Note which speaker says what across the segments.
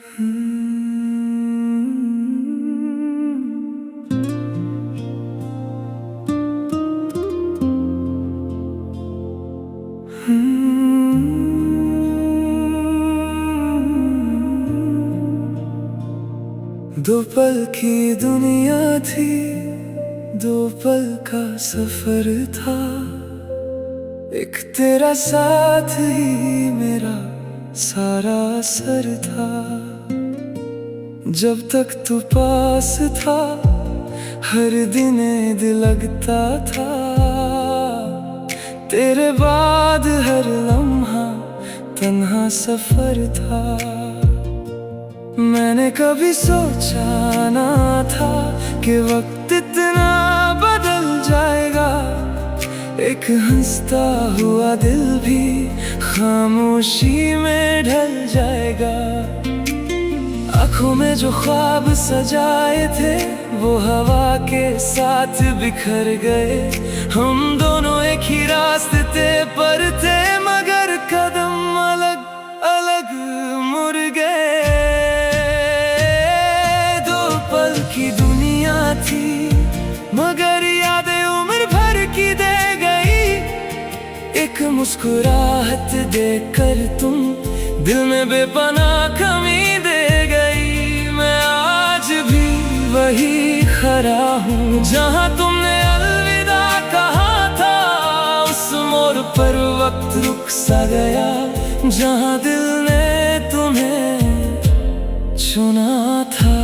Speaker 1: दो पल की दुनिया थी, दो पल का सफर था। एक तेरा साथ ही मेरा सारा असर था। जब तक तू पास था हर दिन ऐद लगता था। तेरे बाद हर लम्हा तन्हा सफर था। मैंने कभी सोचा ना था कि वक्त इतना बदल जाएगा। एक हंसता हुआ दिल भी खामोशी में ढल जाएगा। आँखों में जो ख्वाब सजाए थे वो हवा के साथ बिखर गए। हम दोनों एक ही रास्ते पर थे मगर कदम अलग अलग मुड़ गए। दो पल की दुनिया थी मगर यादें उम्र भर की दे गई। एक मुस्कुराहट देकर तुम दिल में बेपनाह कमी दे गई। मैं आज भी वही खड़ा हूँ जहाँ तुमने अलविदा कहा था। उस मोड़ पर वक्त रुक सा गया जहाँ दिल ने तुम्हें चुना था।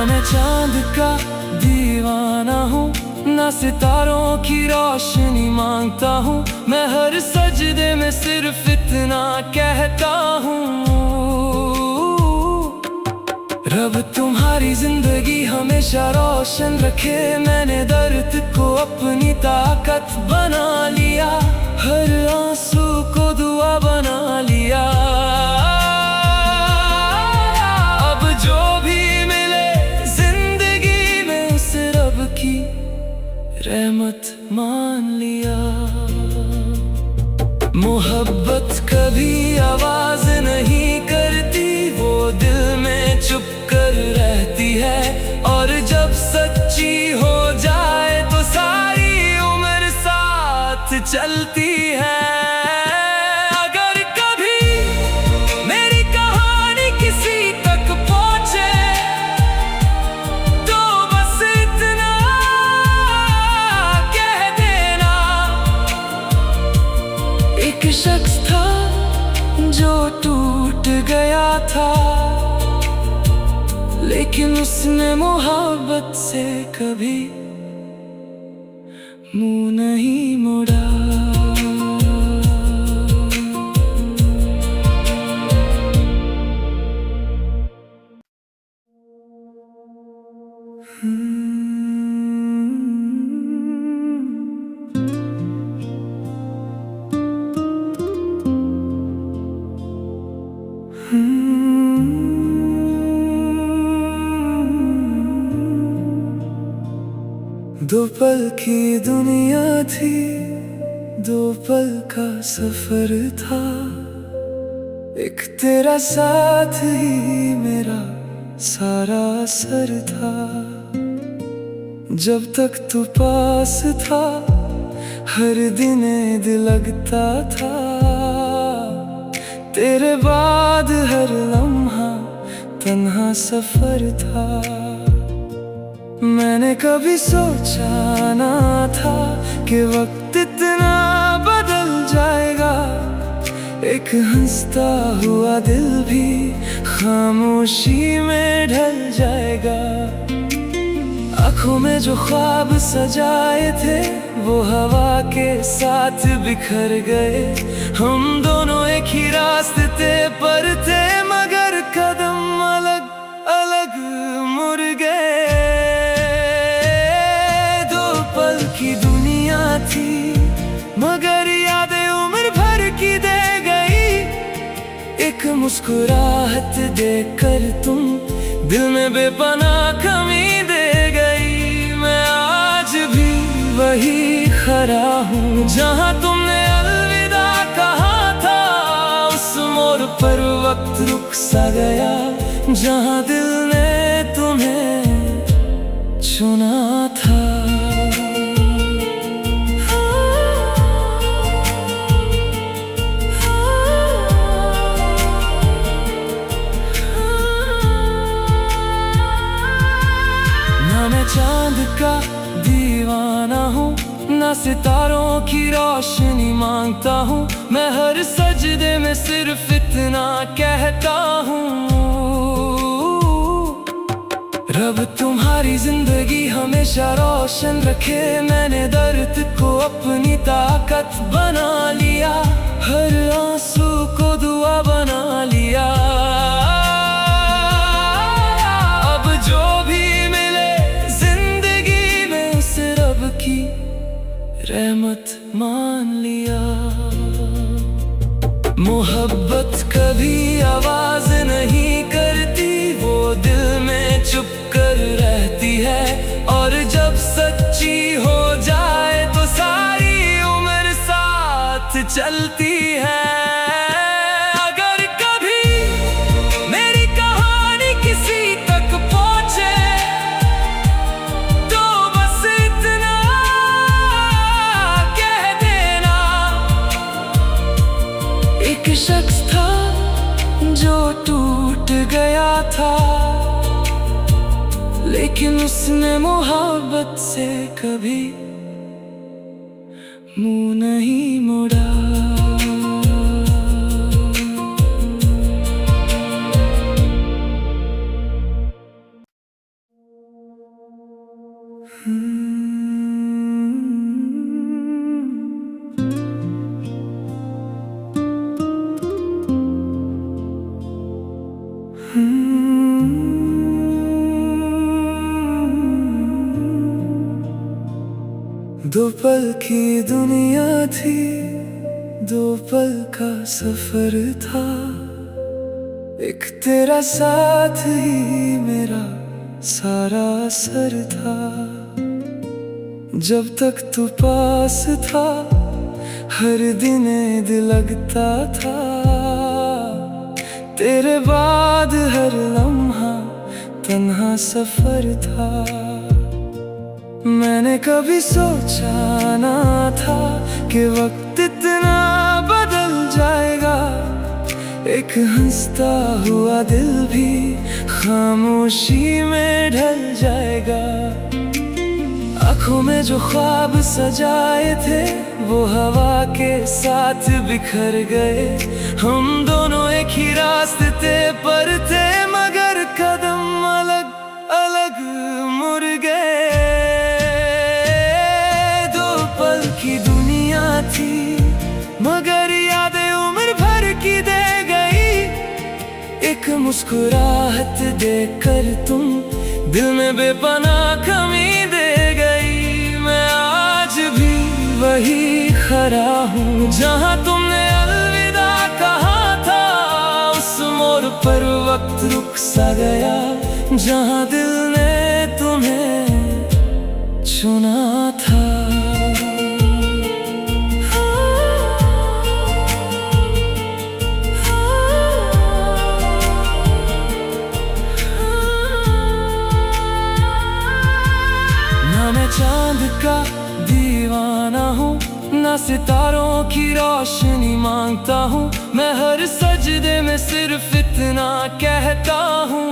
Speaker 1: मैं चांद का दीवाना हूँ ना सितारों की रोशनी मांगता हूँ। मैं हर सजदे में सिर्फ इतना कहता हूँ, रब तुम्हारी जिंदगी हमेशा रोशन रखे। मैंने दर्द को अपनी ताकत बना लिया, हर आंसू को दुआ बना लिया। अब जो भी रहमत मान लिया। मोहब्बत कभी आवाज नहीं करती, वो दिल में चुप कर रहती है। और जब सच्ची हो जाए तो सारी उम्र साथ चलती है। अगर कभी मेरी कहानी किसी तक पहुंचे तो बस इतना एक शख्स था जो टूट गया था, लेकिन उसने मोहब्बत से कभी मुंह नहीं मोड़ा। दो पल की दुनिया थी, दो पल का सफर था। एक तेरा साथ ही मेरा सारा असर था। जब तक तू पास था हर दिन ऐद लगता था। तेरे बाद हर लम्हा तन्हा सफर था। मैंने कभी सोचा ना था कि वक्त इतना बदल जाएगा। एक हंसता हुआ दिल भी खामोशी में ढल जाएगा। आँखों में जो ख्वाब सजाए थे वो हवा के साथ बिखर गए। हम दोनों एक ही रास्ते पर थे मगर कदम अलग अलग मुड़ गए। दो पल की दुनिया थी मगर यादें उम्र भर की दे गई। एक मुस्कुराहट देकर तुम दिल में बेपनाह कमी दे गई। मैं आज भी वही खड़ा हूँ जहाँ तुमने अलविदा कहा था। उस मोड़ पर वक्त रुक सा गया जहाँ दिल ने तुम्हें चुना था। ना मैं चांद का दीवाना हूँ, ना सितारों की रोशनी मांगता हूँ। मैं हर सजदे में सिर्फ इतना कहता हूँ, रब तुम्हारी जिंदगी हमेशा रोशन रखे। मैंने दर्द को अपनी ताकत बना लिया, हर आंसू को दुआ बना लिया। अब जो भी मिले जिंदगी में उसे रब की रहमत मान लिया। मोहब्बत कभी आवाज नहीं करती, वो दिल में चुप कर रहती है। और जब सच्ची हो जाए तो सारी उम्र साथ चलती है। अगर कभी मेरी कहानी किसी तक पहुंचे तो बस इतना कह देना, एक शख्स था जो टूट गया था, लेकिन उसने मोहब्बत से कभी मुंह नहीं मोड़ा। दो पल की दुनिया थी, दो पल का सफर था। एक तेरा साथ ही मेरा सारा असर था। जब तक तू पास था हर दिन ऐद लगता था। तेरे बाद हर लम्हा तन्हा सफर था। मैंने कभी सोचा ना था कि वक्त इतना बदल जाएगा। एक हंसता हुआ दिल भी खामोशी में ढल जाएगा। आँखों में जो ख्वाब सजाए थे वो हवा के साथ बिखर गए। हम दोनों एक ही रास्ते पर थे मगर कदम अलग अलग मुड़ गए। की दुनिया थी मगर यादें उम्र भर की दे गई। एक मुस्कुराहट देकर तुम दिल में बेपनाह कमी दे गई। मैं आज भी वही खड़ा हूँ जहाँ तुमने अलविदा कहा था। उस मोड़ पर वक्त रुक सा गया जहाँ दिल ने तुम्हें चुना था। मैं चांद का दीवाना हूँ, ना सितारों की रोशनी मांगता हूँ। मैं हर सजदे में सिर्फ इतना कहता हूँ,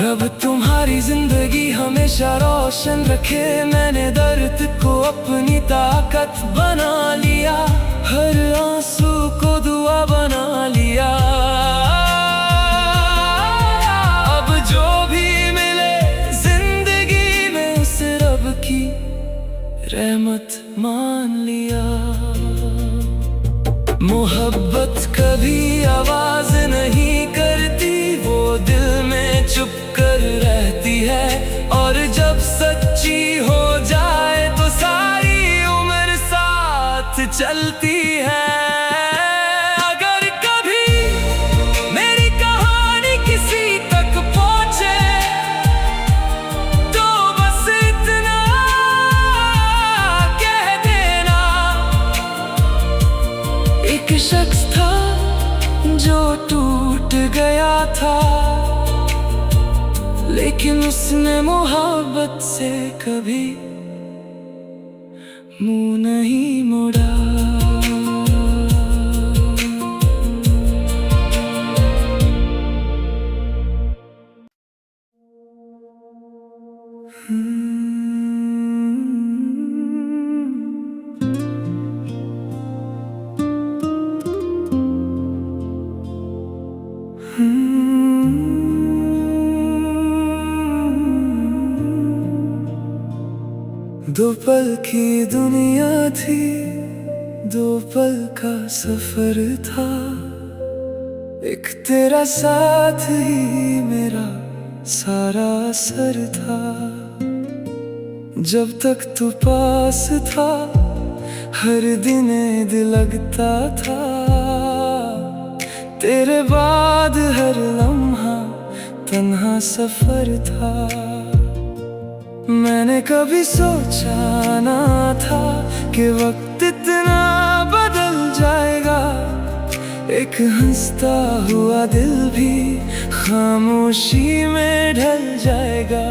Speaker 1: रब तुम्हारी जिंदगी हमेशा रोशन रखे। मैंने दर्द को अपनी ताकत बना लिया, हर आंसू को दुआ बना लिया। अब जो भी रहमत मान लिया। मोहब्बत कभी आवाज नहीं करती, वो दिल में चुप कर रहती है। और जब सच्ची हो जाए तो सारी उम्र साथ चलती है। अगर कभी टूट गया था, लेकिन उसने मोहब्बत से कभी मुंह नहीं मोड़ा। दो पल की दुनिया थी, दो पल का सफर था, एक तेरा साथ ही मेरा सारा असर था। जब तक तू पास था हर दिन ऐद लगता था, तेरे बाद हर लम्हा तन्हा सफर था। मैंने कभी सोचा ना था कि वक्त इतना बदल जाएगा, एक हंसता हुआ दिल भी खामोशी में ढल जाएगा।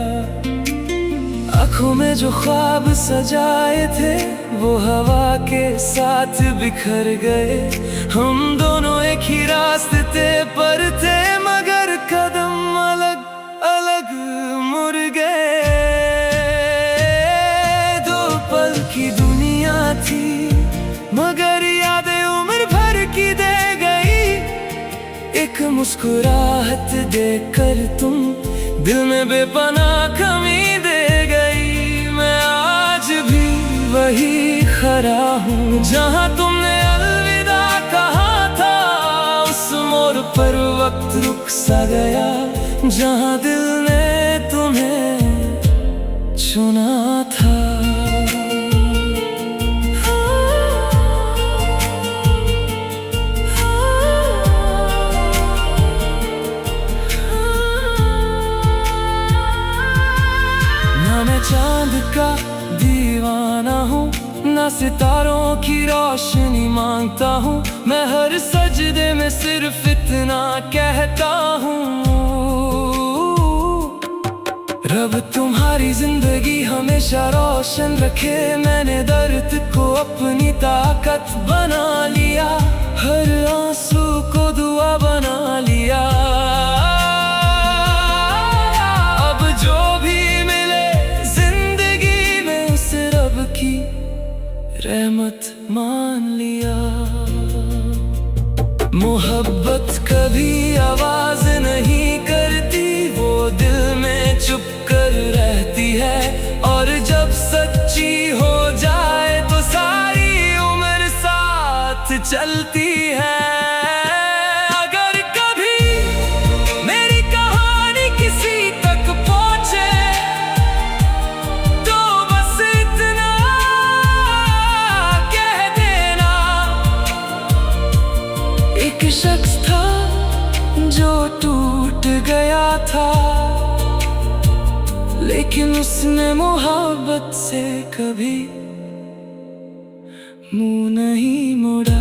Speaker 1: आँखों में जो ख्वाब सजाए थे वो हवा के साथ बिखर गए। हम दोनों एक ही रास्ते पर थे, मगर कदम अलग अलग मुड़ गए। दो पल की दुनिया थी, मगर यादें उम्र भर की दे गई। एक मुस्कुराहट देकर तुम दिल में बेपनाह कमी दे गई। मैं आज भी वही खड़ा हूँ जहाँ तुमने अलविदा कहा था। उस मोड़ पर वक्त रुक सा गया जहाँ दिल ने तुम्हें चुना था। ना मैं चांद का दीवाना हूँ, ना सितारों की रोशनी मांगता हूँ। मैं हर सजदे में सिर्फ इतना कहता हूँ, रब तुम्हारी जिंदगी हमेशा रोशन रखे। मैंने दर्द को अपनी ताकत बना लिया, हर आंसू को दुआ बना लिया। अब जो भी मिले जिंदगी में उस रब की रहमत मान लिया। मोहब्बत कभी आवाज नहीं करती, वो दिल में चुप कर रहती है। और जब सच्ची हो जाए तो सारी उम्र साथ चलती है। अगर कभी मेरी कहानी किसी तक पहुंचे तो बस इतना कह देना, एक शख्स था जो टूट गया था, लेकिन उसने मोहब्बत से कभी मुंह नहीं मोड़ा।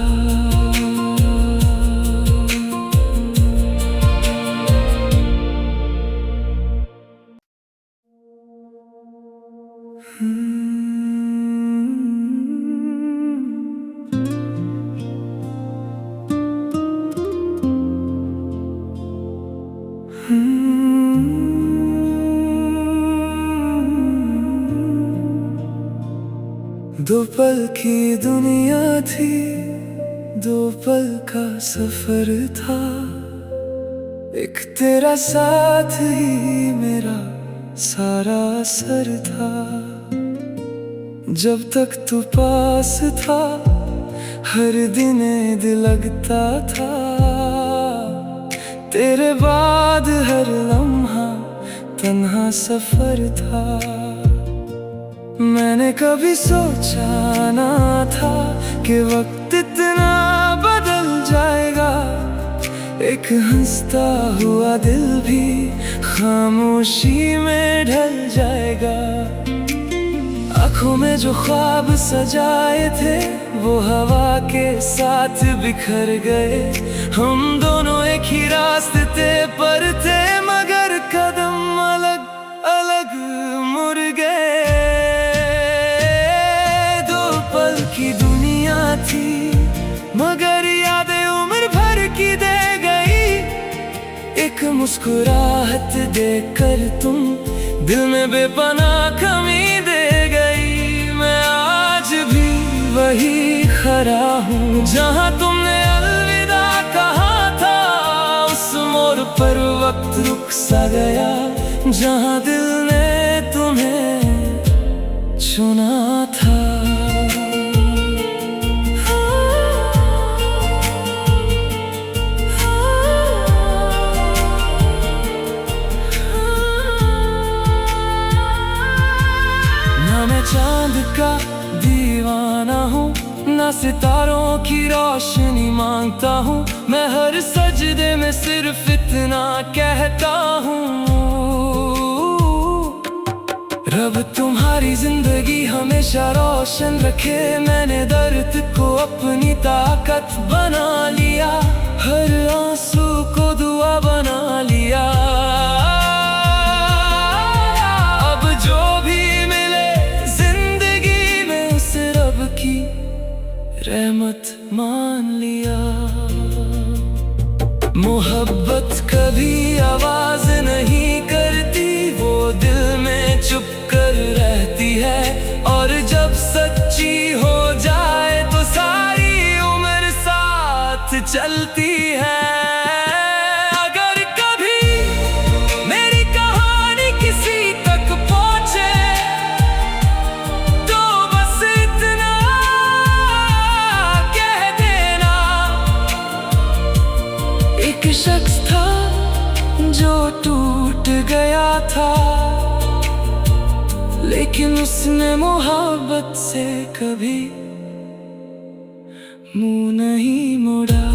Speaker 1: दो पल की दुनिया थी, दो पल का सफर था, एक तेरा साथ ही मेरा सारा असर था। जब तक तू पास था हर दिन ऐद लगता था, तेरे बाद हर लम्हा तन्हा सफर था। मैंने कभी सोचा ना था कि वक्त इतना बदल जाएगा, एक हंसता हुआ दिल भी खामोशी में ढल जाएगा। आँखों में जो ख्वाब सजाए थे वो हवा के साथ बिखर गए। हम दोनों एक ही रास्ते पर थे, मगर कदम अलग अलग मुड़ गए। दो पल की दुनिया थी, मगर यादें उम्र भर की दे गई। एक मुस्कुराहट देकर तुम दिल में बेपनाह कमी दे गई। मैं आज भी वही खड़ा हूँ जहाँ तुमने अलविदा कहा था। उस मोड़ पर वक्त रुक सा गया, जहाँ दिल ने तुम्हें चुना था। मैं चांद का दीवाना हूँ, ना सितारों की रोशनी मांगता हूँ। मैं हर सजदे में सिर्फ इतना कहता हूँ, रब तुम्हारी जिंदगी हमेशा रोशन रखे। मैंने दर्द को अपनी ताकत बना लिया, हर आंसू को दुआ बना लिया। रहमत मान लिया। मोहब्बत कभी आवाज नहीं करती, वो दिल में चुप कर रहती है। और जब सच्ची हो जाए तो सारी उम्र साथ चलती है। एक शख्स था जो टूट गया था, लेकिन उसने मोहब्बत से कभी मुंह नहीं मोड़ा।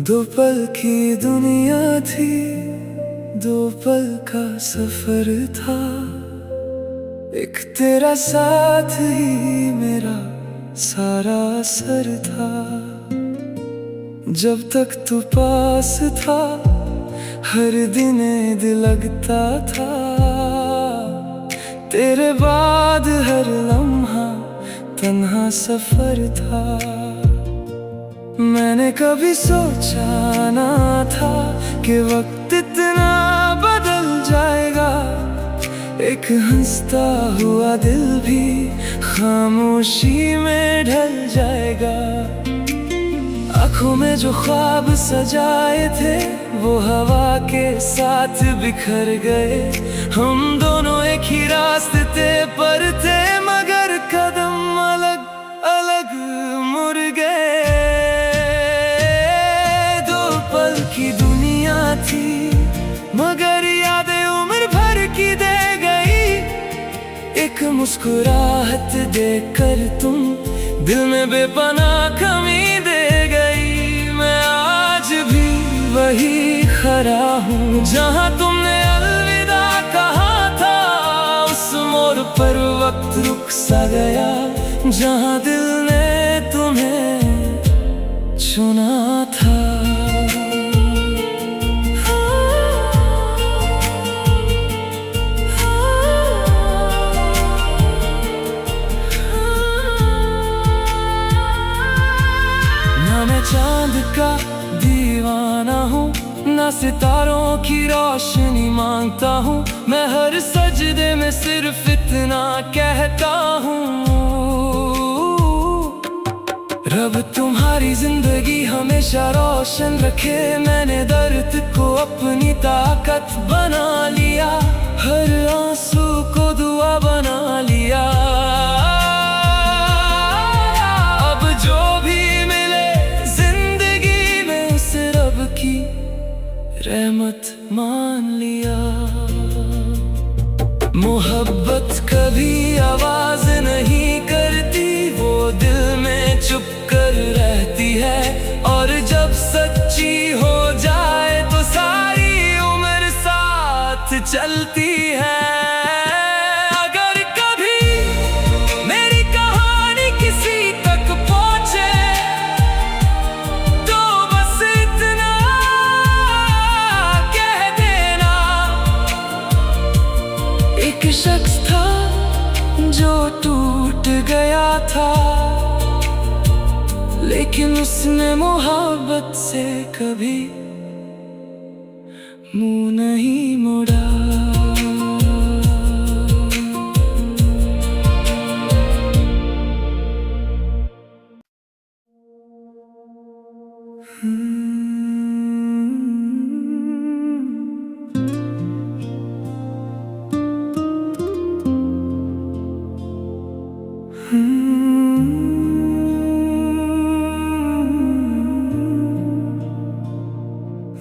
Speaker 1: दो पल की दुनिया थी, दो पल का सफर था। एक तेरा साथ ही मेरा सारा असर था। जब तक तू पास था, हर दिन ऐद लगता था। तेरे बाद हर लम्हा तन्हा सफर था। मैंने कभी सोचा ना था कि वक्त इतना बदल जाएगा। एक हंसता हुआ दिल भी खामोशी में ढल जाएगा। आँखों में जो ख्वाब सजाए थे, वो हवा के साथ बिखर गए। हम दोनों एक ही रास्ते पर थे, मगर कदम अलग अलग मुड़ गए। की दुनिया थी, मगर यादें उम्र भर की दे गई। एक मुस्कुराहट देकर तुम दिल में बेपनाह कमी दे गई। मैं आज भी वही खड़ा हूँ जहाँ तुमने अलविदा कहा था। उस मोड़ पर वक्त रुक सा गया, जहाँ दिल ने तुम्हें चुना था। मैं चांद का दीवाना हूँ, ना सितारों की रोशनी मांगता हूँ। मैं हर सजदे में सिर्फ इतना कहता हूँ, रब तुम्हारी जिंदगी हमेशा रोशन रखे। मैंने दर्द को अपनी ताकत बना लिया, हर आंसू को दुआ बना लिया। रहमत मान लिया। मोहब्बत कभी आवाज नहीं करती, वो दिल में चुप कर रहती है। और जब सच्ची हो जाए तो सारी उम्र साथ चलती है। अगर कभी मेरी कहानी किसी तक पहुंचे तो बस इतना कह देना, एक शख्स था जो टूट गया था, लेकिन उसने मोहब्बत से कभी मुंह नहीं मोड़ा।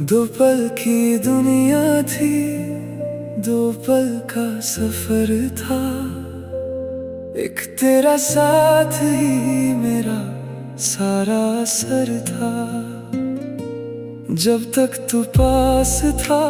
Speaker 1: दो पल की दुनिया थी, दो पल का सफर था, एक तेरा साथ ही मेरा सारा असर था। जब तक तू पास था